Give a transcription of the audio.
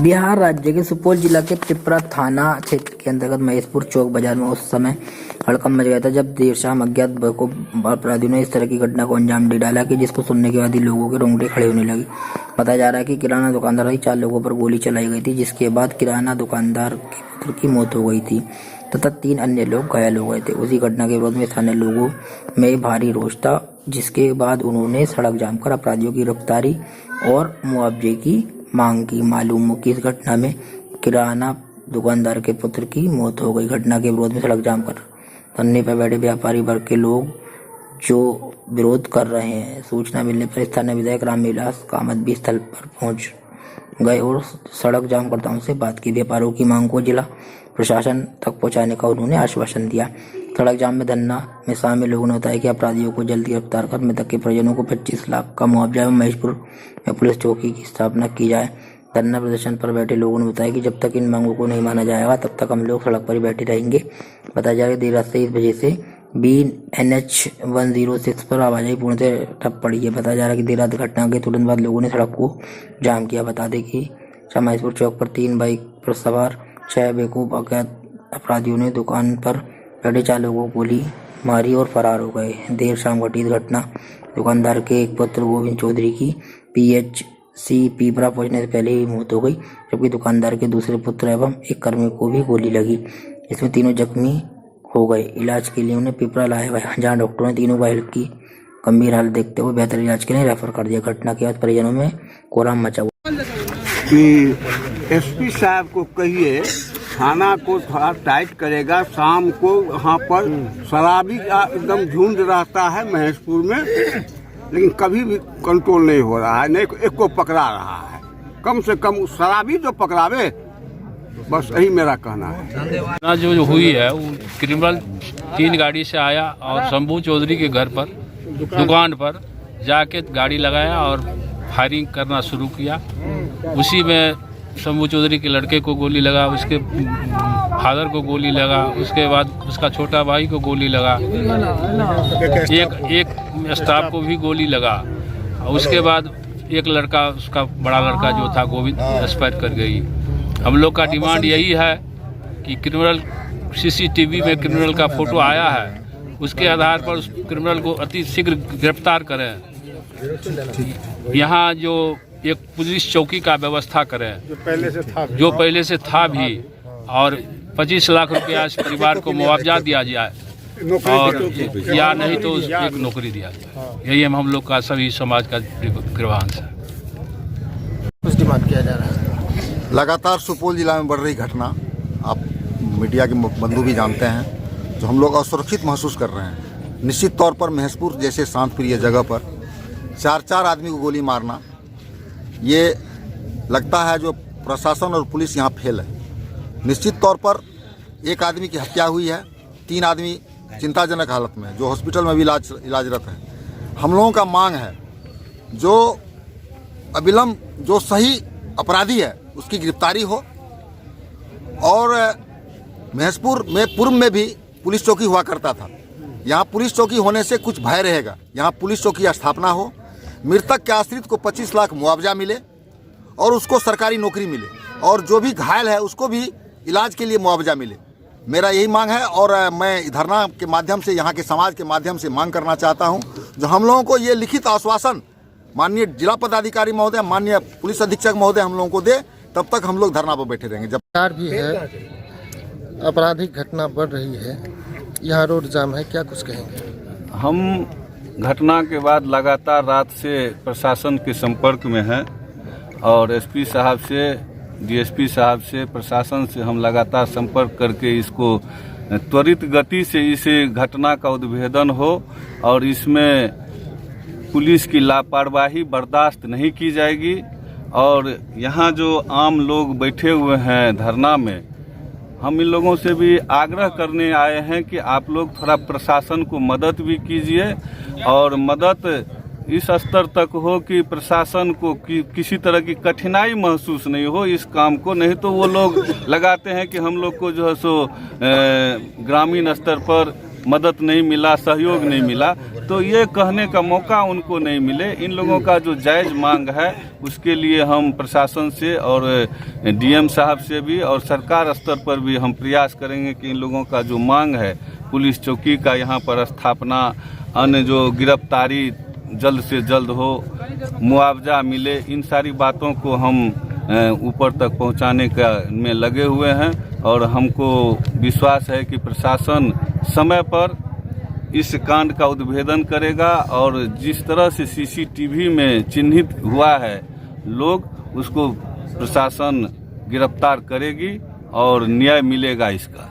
बिहार राज्य के सुपौल जिला के पिपरा थाना क्षेत्र के अंतर्गत महेशपुर चौक बाजार में उस समय हड़कंप मच गया था जब देर शाम अज्ञात अपराधियों ने इस तरह की घटना को अंजाम दे डाला कि जिसको सुनने के बाद ही लोगों के रोंगटे खड़े होने लगे। बताया जा रहा है कि किराना दुकानदार ही 4 लोगों पर गोली चलाई गई थी, जिसके बाद किराना दुकानदार के पुत्र की मौत हो गई थी तथा 3 अन्य लोग घायल हो गए थे। उसी घटना के विरोध में स्थानीय लोगों में भारी रोष था, जिसके बाद उन्होंने सड़क जाम कर अपराधियों की गिरफ्तारी और मुआवजे की मांग की। मालूम हो कि इस घटना में किराना दुकानदार के पुत्र की मौत हो गई। घटना के विरोध में सड़क जाम कर धरने पर बैठे व्यापारी वर्ग के लोग जो विरोध कर रहे हैं। सूचना मिलने पर स्थानीय विधायक रामविलास कामत भी स्थल पर पहुंच गए और सड़क जामकर्ताओं से बात की। व्यापारियों की मांग को जिला प्रशासन तक पहुंचाने का उन्होंने आश्वासन दिया। सड़क जाम में धरना में शामिल लोगों ने बताया कि अपराधियों को जल्द गिरफ्तार कर मृतक के परिजनों को 25 लाख का मुआवजा एवं महेशपुर में पुलिस चौकी की स्थापना की जाए। धरना प्रदर्शन पर बैठे लोगों ने बताया कि जब तक इन मांगों को नहीं माना जाएगा तब तक हम लोग सड़क पर ही बैठे रहेंगे। बताया जा रहा है देर रात से इस वजह से NH 106 पर आवाजाही पूर्णतः ठप पड़ी है। बताया जा रहा है कि देर रात घटना के तुरंत बाद लोगों ने सड़क को जाम किया। बता दें कि महेशपुर चौक पर 3 बाइक पर सवार 6 बेवकूफ अज्ञात अपराधियों ने दुकान पर बैठे 4 लोगों को गोली मारी और फरार हो गए। देर शाम घटी घटना दुकानदार के एक पुत्र गोविंद चौधरी की PHC पिपरा पहुंचने से पहले ही मौत हो गई, जबकि दुकानदार के दूसरे पुत्र एवं एक कर्मी को भी गोली लगी। इसमें तीनों जख्मी हो गए। इलाज के लिए उन्हें पिपरा लाया गया, जहाँ डॉक्टरों ने तीनों घायल की गंभीर हालत देखते हुए बेहतर इलाज के लिए रेफर कर दिया। घटना के बाद परिजनों में कोहराम मचा हुआ। SP साहब को कहिए थाना को थोड़ा टाइट करेगा। शाम को वहाँ पर शराबी का एकदम झुंड रहता है महेशपुर में, लेकिन कभी भी कंट्रोल नहीं हो रहा है, नहीं एक को पकड़ा रहा है। कम से कम शराबी जो पकड़ावे, बस यही मेरा कहना है। जो हुई है वो क्रिमिनल 3 गाड़ी से आया और शंभू चौधरी के घर पर दुकान पर जाके गाड़ी लगाया और फायरिंग करना शुरू किया। उसी में शंभू चौधरी के लड़के को गोली लगा, उसके फादर को गोली लगा, उसके बाद उसका छोटा भाई को गोली लगा, एक स्टाफ को भी गोली लगा। उसके बाद एक लड़का, उसका बड़ा लड़का जो था गोविंद, एक्सपायर कर गई। हम लोग का डिमांड यही है कि क्रिमिनल CCTV में क्रिमिनल का फोटो आया है, उसके आधार पर उस क्रिमिनल को अति शीघ्र गिरफ्तार करें। यहाँ जो एक पुलिस चौकी का व्यवस्था करें जो पहले से था भी, और 25 लाख रुपया इस परिवार को मुआवजा दिया जाए और या नहीं तो एक नौकरी दिया जाए। यही हम लोग का सभी समाज का ग्रीवांश है। कुछ डिमांड किया जा रहा है। लगातार सुपौल जिला में बढ़ रही घटना आप मीडिया के बंधु भी जानते हैं, जो हम लोग असुरक्षित महसूस कर रहे हैं। निश्चित तौर पर महेशपुर जैसे शांतप्रिय जगह पर 4 आदमी को गोली मारना, ये लगता है जो प्रशासन और पुलिस यहाँ फेल है। निश्चित तौर पर एक आदमी की हत्या हुई है, 3 आदमी चिंताजनक हालत में जो हॉस्पिटल में भी इलाजरत है। हम लोगों का मांग है जो अविलंब जो सही अपराधी है उसकी गिरफ्तारी हो, और महेशपुर में पूर्व में भी पुलिस चौकी हुआ करता था। यहाँ पुलिस चौकी होने से कुछ भय रहेगा, यहाँ पुलिस चौकी की स्थापना हो, मृतक के आश्रित को 25 लाख मुआवजा मिले और उसको सरकारी नौकरी मिले, और जो भी घायल है उसको भी इलाज के लिए मुआवजा मिले। मेरा यही मांग है, और मैं धरना के माध्यम से यहाँ के समाज के माध्यम से मांग करना चाहता हूँ जो हम लोगों को ये लिखित आश्वासन माननीय जिला पदाधिकारी महोदय, माननीय पुलिस अधीक्षक महोदय हम लोगों को दे, तब तक हम लोग धरना पर बैठे रहेंगे। जब भी है आपराधिक घटना बढ़ रही है, यहाँ रोड जाम है, क्या कुछ कहेंगे? हम घटना के बाद लगातार रात से प्रशासन के संपर्क में हैं और SP साहब से, DSP साहब से, प्रशासन से हम लगातार संपर्क करके इसको त्वरित गति से इस घटना का उद्भेदन हो और इसमें पुलिस की लापरवाही बर्दाश्त नहीं की जाएगी। और यहाँ जो आम लोग बैठे हुए हैं धरना में, हम इन लोगों से भी आग्रह करने आए हैं कि आप लोग थोड़ा प्रशासन को मदद भी कीजिए, और मदद इस स्तर तक हो कि प्रशासन को किसी तरह की कठिनाई महसूस नहीं हो इस काम को। नहीं तो वो लोग लगाते हैं कि हम लोग को जो है सो ग्रामीण स्तर पर मदद नहीं मिला, सहयोग नहीं मिला, तो ये कहने का मौका उनको नहीं मिले। इन लोगों का जो जायज़ मांग है उसके लिए हम प्रशासन से और डीएम साहब से भी और सरकार स्तर पर भी हम प्रयास करेंगे कि इन लोगों का जो मांग है, पुलिस चौकी का यहाँ पर स्थापना, अन्य जो गिरफ्तारी जल्द से जल्द हो, मुआवजा मिले, इन सारी बातों को हम ऊपर तक पहुंचाने का में लगे हुए हैं। और हमको विश्वास है कि प्रशासन समय पर इस कांड का उद्भेदन करेगा और जिस तरह से सीसीटीवी में चिन्हित हुआ है लोग, उसको प्रशासन गिरफ्तार करेगी और न्याय मिलेगा इसका।